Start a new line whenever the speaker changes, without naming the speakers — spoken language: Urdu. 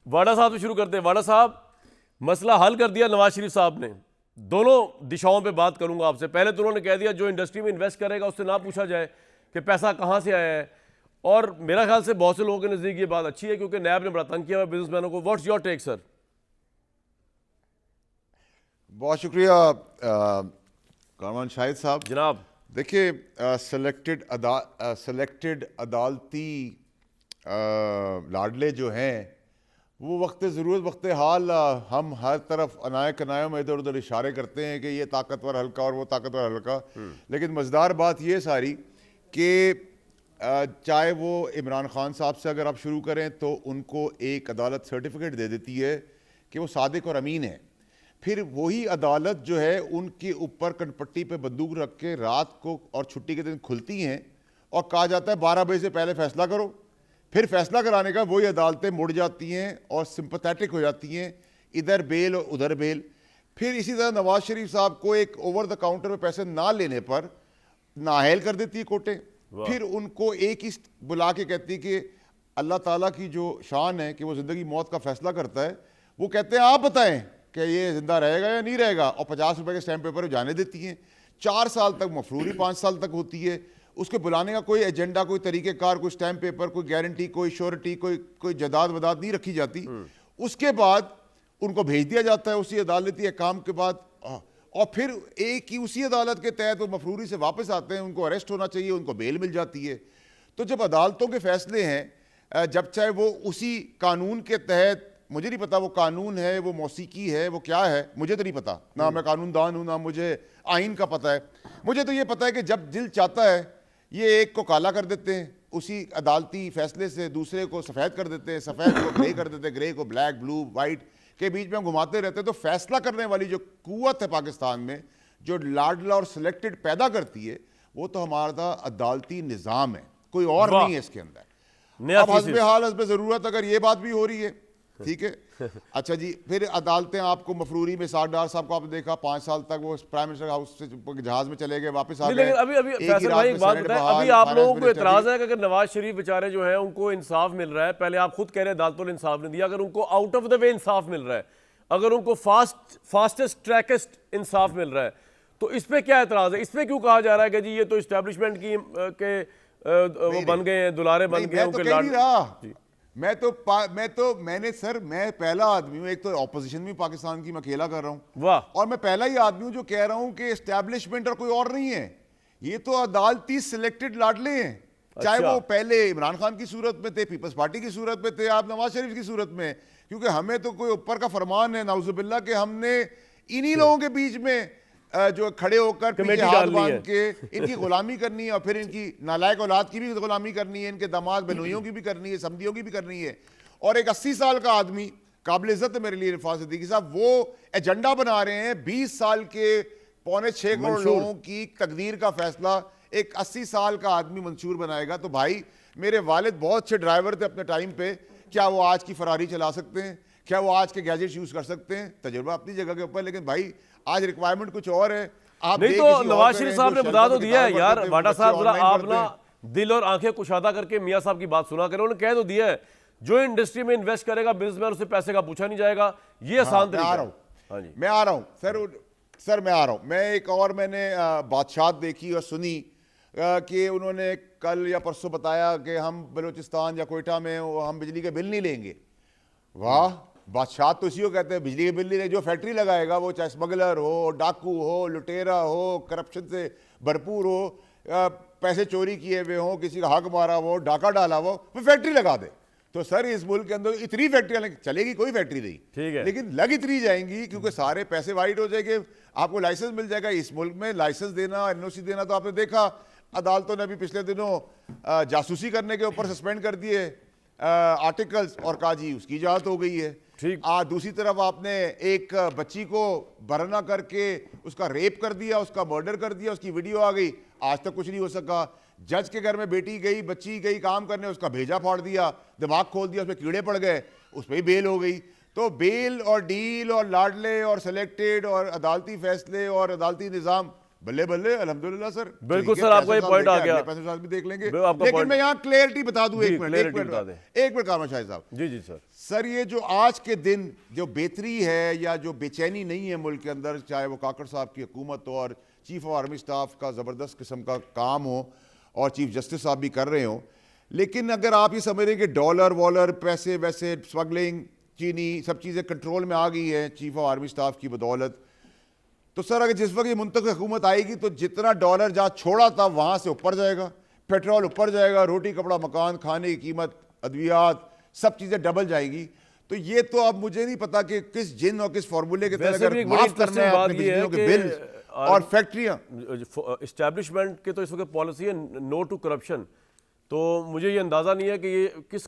واڈا صاحب سے شروع کرتے ہیں. واڈا صاحب, مسئلہ حل کر دیا نواز شریف صاحب نے. دونوں دشاؤں پہ بات کروں گا آپ سے. پہلے تو انہوں نے کہہ دیا جو انڈسٹری میں انویسٹ کرے گا اس سے نہ پوچھا جائے کہ پیسہ کہاں سے آیا ہے, اور میرا خیال سے بہت سے لوگوں کے نزدیک یہ بات اچھی ہے کیونکہ نیب نے بڑا تنگ کیا ہوا ہے بزنس مینوں کو. واٹس یور ٹیک سر؟
بہت شکریہ کامران شاہد صاحب.
جناب
دیکھیے, سلیکٹڈ عدالتی لاڈلے جو ہیں وہ وقت ضرورت وقت حال ہم ہر طرف انائے کنائیوں میں ادھر ادھر اشارے کرتے ہیں کہ یہ طاقتور حلقہ اور وہ طاقتور حلقہ, لیکن مزیدار بات یہ ساری کہ چاہے وہ عمران خان صاحب سے اگر آپ شروع کریں تو ان کو ایک عدالت سرٹیفکیٹ دے دیتی ہے کہ وہ صادق اور امین ہیں. پھر وہی عدالت جو ہے ان کے اوپر کنپٹی پہ بندوق رکھ کے رات کو اور چھٹی کے دن کھلتی ہیں اور کہا جاتا ہے 12 بجے سے پہلے فیصلہ کرو. پھر فیصلہ کرانے کا وہی عدالتیں مڑ جاتی ہیں اور سمپتھیٹک ہو جاتی ہیں, ادھر بیل اور ادھر بیل. پھر اسی طرح نواز شریف صاحب کو ایک اوور دا کاؤنٹر پہ پیسے نہ لینے پر نااہل کر دیتی ہے کورٹیں. پھر ان کو ایک ہی بلا کے کہتی کہ اللہ تعالیٰ کی جو شان ہے کہ وہ زندگی موت کا فیصلہ کرتا ہے, وہ کہتے ہیں آپ بتائیں کہ یہ زندہ رہے گا یا نہیں رہے گا, اور 50 روپے کے اسٹیمپ پیپر جانے دیتی ہیں. 4 سال تک مفروری 5 سال تک ہوتی ہے. اس کے بلانے کا کوئی ایجنڈا, کوئی طریقہ کار, کوئی اسٹیمپ پیپر, کوئی گارنٹی, کوئی شورٹی, کوئی جداد وداد نہیں رکھی جاتی. اس کے بعد ان کو بھیج دیا جاتا ہے اسی عدالتی احکام کے بعد, اور پھر ایک ہی اسی عدالت کے تحت وہ مفروری سے واپس آتے ہیں. ان کو اریسٹ ہونا چاہیے, ان کو بیل مل جاتی ہے. تو جب عدالتوں کے فیصلے ہیں, جب چاہے وہ اسی قانون کے تحت, مجھے نہیں پتا وہ قانون ہے, وہ موسیقی ہے, وہ کیا ہے, مجھے تو نہیں پتا, نہ میں قانون دان ہوں, نہ مجھے آئین کا پتہ ہے. مجھے تو یہ پتہ ہے کہ جب دل چاہتا ہے یہ ایک کو کالا کر دیتے ہیں اسی عدالتی فیصلے سے, دوسرے کو سفید کر دیتے ہیں, سفید کو گرے کر دیتے ہیں, گرے کو بلیک, بلو, وائٹ کے بیچ میں ہم گھماتے رہتے ہیں. تو فیصلہ کرنے والی جو قوت ہے پاکستان میں, جو لاڈلا اور سلیکٹڈ پیدا کرتی ہے, وہ تو ہمارا عدالتی نظام ہے, کوئی اور نہیں ہے اس کے اندر. اب حسب حال حسب ضرورت اگر یہ بات بھی ہو رہی ہے, ٹھیک ہے. اچھا جی, پھر عدالتیں آپ کو مفروری میں ساٹھ ڈار صاحب کو آپ نے دیکھا 5 سال تک وہ پرائم منسٹر ہاؤس سے جہاز میں چلے گئے, واپس آ گئے.
لیکن ابھی فیصل بھائی ایک بات بتائیں, ابھی آپ لوگوں کو اعتراض ہے کہ اگر نواز شریف بیچارے جو ہیں ان کو انصاف مل رہا ہے, پہلے آپ خود کہہ رہے ہیں عدالتوں نے انصاف نہیں دیا, اگر ان کو آؤٹ آف دا وے انصاف مل رہا ہے, اگر ان کو فاسٹسٹ ٹریکسٹ انصاف مل رہا ہے, تو اس پہ کیا اعتراض ہے؟ اس پہ کیوں کہا جا رہا ہے کہ جی یہ تو اسٹیبلشمنٹ کی کے وہ بن گئے ہیں, دلارے بن گئے ہیں, ان کے لاڈ.
میں پہلا آدمی ہوں, ایک تو اپوزیشن بھی پاکستان کی میں اکیلا کر رہا ہوں,
واہ,
اور میں پہلا ہی آدمی ہوں جو کہہ رہا ہوں کہ اسٹیبلشمنٹ اور کوئی اور نہیں ہے, یہ تو عدالتی سلیکٹڈ لاڈلے ہیں. چاہے وہ پہلے عمران خان کی صورت میں تھے, پیپلز پارٹی کی صورت میں تھے, آپ نواز شریف کی صورت میں, کیونکہ ہمیں تو کوئی اوپر کا فرمان ہے نعوذ باللہ کہ ہم نے انہی لوگوں کے بیچ میں جو کھڑے ہو کر پیچھے ہاتھ باندھ کے ان کی غلامی کرنی ہے, اور پھر ان کی نالائق اولاد کی بھی غلامی کرنی ہے, ان کے داماد بہنوئیوں کی بھی کرنی ہے, سمدھیوں کی بھی کرنی ہے. اور ایک 80 سال کا آدمی, قابل عزت ہے میرے لیے عرفان صدیقی صاحب, وہ ایجنڈا بنا رہے ہیں 20 سال کے 6.25 کروڑ لوگوں کی تقدیر کا فیصلہ ایک 80 سال کا آدمی منشور بنائے گا. تو بھائی میرے والد بہت اچھے ڈرائیور تھے اپنے ٹائم پہ, کیا وہ آج کی فراری چلا سکتے ہیں؟ کیا وہ آج کے گیجٹس یوز کر سکتے ہیں؟ تجربہ اپنی جگہ کے اوپر, لیکن بھائی آج ریکوائرمنٹ کچھ اور ہے. آپ
نہیں تو نواز شریف صاحب نے بتا تو دیا ہے یار. واڈا صاحب ذرا آپ نا دل اور آنکھیں کشادہ کر کے میاں صاحب کی بات سنا کریں. انہوں نے کہہ تو دیا ہے جو انڈسٹری میں انویسٹ کرے گا بزنس مین, اسے پیسے کا پوچھا نہیں جائے گا. یہ آسان طریقہ ہے.
میں آ رہا ہوں سر, میں آ رہا ہوں. میں ایک اور میں نے بادشاہت دیکھی اور سنی کہ انہوں نے کل یا پرسوں بتایا کہ ہم بلوچستان یا کوئٹہ میں ہم بجلی کے بل نہیں لیں گے. واہ, بادشاہت تو اسی کو کہتے ہیں, بجلی کے بل نہیں لیں. جو فیکٹری لگائے گا وہ چاہے اسمگلر ہو, ڈاکو ہو, لٹیرا ہو, کرپشن سے بھرپور ہو, پیسے چوری کیے ہوئے ہوں, کسی کا حق مارا ہو, ڈاکہ ڈالا ہو, وہ فیکٹری لگا دے. تو سر اس ملک کے اندر اتنی فیکٹریاں چلے گی, کوئی فیکٹری نہیں, لیکن لگ اتنی جائیں گی کیونکہ سارے پیسے وائٹ ہو جائیں گے, آپ کو لائسنس مل جائے گا. اس ملک میں لائسنس دینا, این او سی دینا, تو آپ نے دیکھا عدالتوں نے ابھی پچھلے دنوں جاسوسی کرنے کے اوپر سسپینڈ کر دیے آرٹیکلز, اور کہا جی اس کی اجازت ہو گئی ہے. دوسری طرف آپ نے ایک بچی کو برہنہ کر کے اس کا ریپ کر دیا, اس کا مرڈر کر دیا, اس کی ویڈیو آ گئی, آج تک کچھ نہیں ہو سکا. جج کے گھر میں بیٹی گئی, بچی گئی کام کرنے, اس کا بھیجا پھاڑ دیا, دماغ کھول دیا, اس میں کیڑے پڑ گئے, اس پہ ہی بیل ہو گئی. تو بیل اور ڈیل اور لاڈلے اور سلیکٹڈ اور عدالتی فیصلے اور عدالتی نظام بلے بلے الحمدللہ سر.
بالکل سر، آپ کا یہ پوائنٹ آ گیا.
پیسے صاحب بھی دیکھ لیں گے.
آپ کا
لیکن
point-
میں یہاں کلیئرٹی بتا دوں
جی،
ایک منٹ کارمن شاہد صاحب.
جی جی سر.
سر یہ جو آج کے دن جو بہتری ہے یا جو بے چینی نہیں ہے ملک کے اندر، چاہے وہ کاکڑ صاحب کی حکومت ہو اور چیف آف آرمی سٹاف کا زبردست قسم کا کام ہو اور چیف جسٹس صاحب بھی کر رہے ہوں، لیکن اگر آپ یہ سمجھ رہے ہیں کہ ڈالر والر پیسے ویسے اسمگلنگ چینی سب چیزیں کنٹرول میں آ گئی ہیں چیف آف آرمی سٹاف کی بدولت، تو سر اگر جس وقت یہ منتخب حکومت آئے گی تو جتنا ڈالر جہاں چھوڑا تھا وہاں سے اوپر جائے گا، پیٹرول اوپر جائے گا، روٹی کپڑا مکان کھانے کی قیمت ادویات سب چیزیں ڈبل جائیں گی. تو یہ تو اب مجھے نہیں پتا کہ کس جن اور کس فارمولے کے تحت
ویسے بھی
اگر
ایک بڑی
معاف کرنا ہے
interesting
اپنے
بات یہ ہے
بجلیوں کے
کہ
بل اور فیکٹریاں.
اسٹیبلشمنٹ کے تو اس وقت پالیسی ہے نو ٹو کرپشن، تو مجھے یہ اندازہ نہیں ہے کہ یہ کس